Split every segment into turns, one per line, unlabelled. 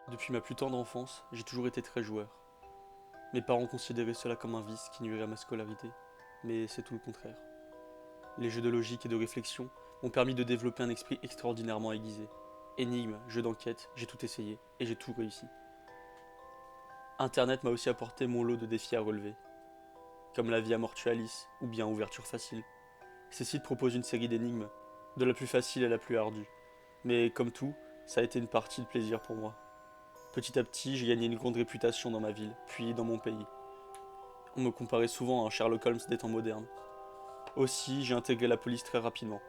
Depuis ma plus tendre enfance, j'ai toujours été très joueur. Mes parents considéraient cela comme un vice qui nuirait à ma scolarité, mais c'est tout le contraire. Les jeux de logique et de réflexion m'ont permis de développer un esprit extraordinairement aiguisé. Énigmes, jeux d'enquête, j'ai tout essayé et j'ai tout réussi. Internet m'a aussi apporté mon lot de défis à relever, comme la Via Mortualis ou bien Ouverture Facile. Ces sites proposent une série d'énigmes, de la plus facile à la plus ardue, mais comme tout, ça a été une partie de plaisir pour moi. Petit à petit, j'ai gagné une grande réputation dans ma ville, puis dans mon pays. On me comparait souvent à un Sherlock Holmes des temps modernes. Aussi, j'ai intégré la police très rapidement.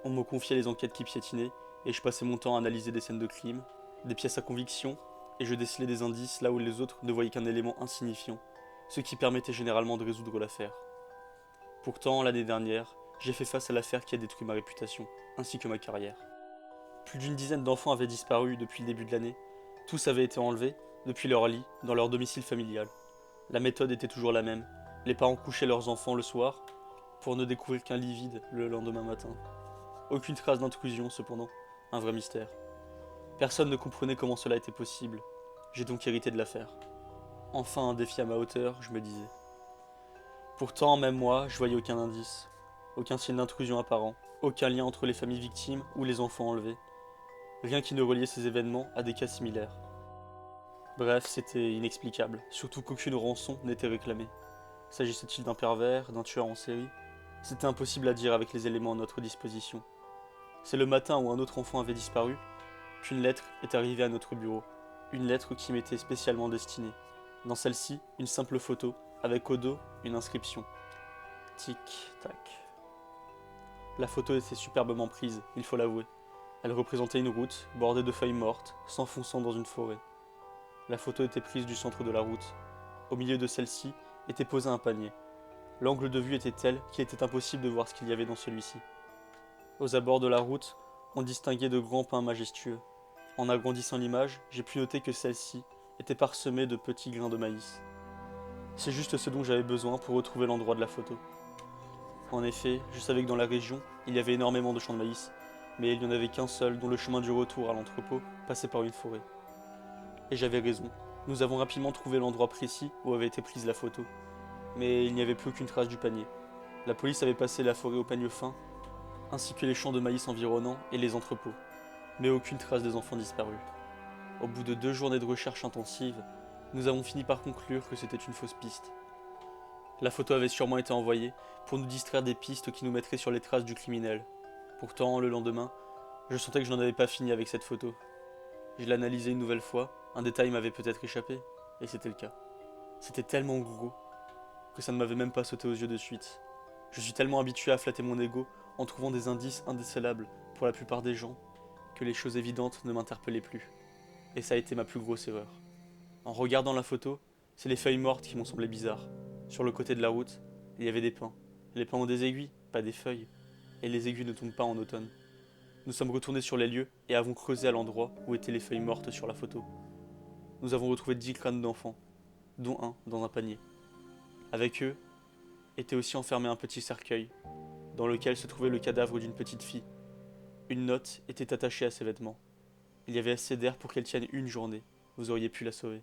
On me confiait les enquêtes qui piétinaient, et je passais mon temps à analyser des scènes de crime, des pièces à conviction, et je décelais des indices là où les autres ne voyaient qu'un élément insignifiant, ce qui permettait généralement de résoudre l'affaire. Pourtant, l'année dernière, j'ai fait face à l'affaire qui a détruit ma réputation, ainsi que ma carrière. Plus d'une dizaine d'enfants avaient disparu depuis le début de l'année. Tous avaient été enlevés, depuis leur lit, dans leur domicile familial. La méthode était toujours la même. Les parents couchaient leurs enfants le soir, pour ne découvrir qu'un lit vide le lendemain matin. Aucune trace d'intrusion, cependant. Un vrai mystère. Personne ne comprenait comment cela était possible. J'ai donc hérité de l'affaire. Enfin un défi à ma hauteur, je me disais. Pourtant, même moi, je voyais aucun indice. Aucun signe d'intrusion apparent. Aucun lien entre les familles victimes ou les enfants enlevés. Rien qui ne reliait ces événements à des cas similaires. Bref, c'était inexplicable, surtout qu'aucune rançon n'était réclamée. S'agissait-il d'un pervers, d'un tueur en série? C'était impossible à dire avec les éléments à notre disposition. C'est le matin où un autre enfant avait disparu qu'une lettre est arrivée à notre bureau. Une lettre qui m'était spécialement destinée. Dans celle-ci, une simple photo, avec au dos une inscription. Tic, tac. La photo était superbement prise, il faut l'avouer. Elle représentait une route, bordée de feuilles mortes, s'enfonçant dans une forêt. La photo était prise du centre de la route. Au milieu de celle-ci était posé un panier. L'angle de vue était tel qu'il était impossible de voir ce qu'il y avait dans celui-ci. Aux abords de la route, on distinguait de grands pins majestueux. En agrandissant l'image, j'ai pu noter que celle-ci était parsemée de petits grains de maïs. C'est juste ce dont j'avais besoin pour retrouver l'endroit de la photo. En effet, je savais que dans la région, il y avait énormément de champs de maïs, mais il n'y en avait qu'un seul dont le chemin du retour à l'entrepôt passait par une forêt. Et j'avais raison. Nous avons rapidement trouvé l'endroit précis où avait été prise la photo. Mais il n'y avait plus aucune trace du panier. La police avait passé la forêt au peigne fin, ainsi que les champs de maïs environnants et les entrepôts. Mais aucune trace des enfants disparus. Au bout de 2 journées de recherche intensive, nous avons fini par conclure que c'était une fausse piste. La photo avait sûrement été envoyée pour nous distraire des pistes qui nous mettraient sur les traces du criminel. Pourtant, le lendemain, je sentais que je n'en avais pas fini avec cette photo. Je l'analysais une nouvelle fois, un détail m'avait peut-être échappé, et c'était le cas. C'était tellement gros que ça ne m'avait même pas sauté aux yeux de suite. Je suis tellement habitué à flatter mon ego en trouvant des indices indécelables pour la plupart des gens que les choses évidentes ne m'interpellaient plus. Et ça a été ma plus grosse erreur. En regardant la photo, c'est les feuilles mortes qui m'ont semblé bizarres. Sur le côté de la route, il y avait des pins. Les pins ont des aiguilles, pas des feuilles. Et les aiguilles ne tombent pas en automne. Nous sommes retournés sur les lieux et avons creusé à l'endroit où étaient les feuilles mortes sur la photo. Nous avons retrouvé 10 crânes d'enfants, dont un dans un panier. Avec eux était aussi enfermé un petit cercueil, dans lequel se trouvait le cadavre d'une petite fille. Une note était attachée à ses vêtements. Il y avait assez d'air pour qu'elle tienne une journée. Vous auriez pu la sauver.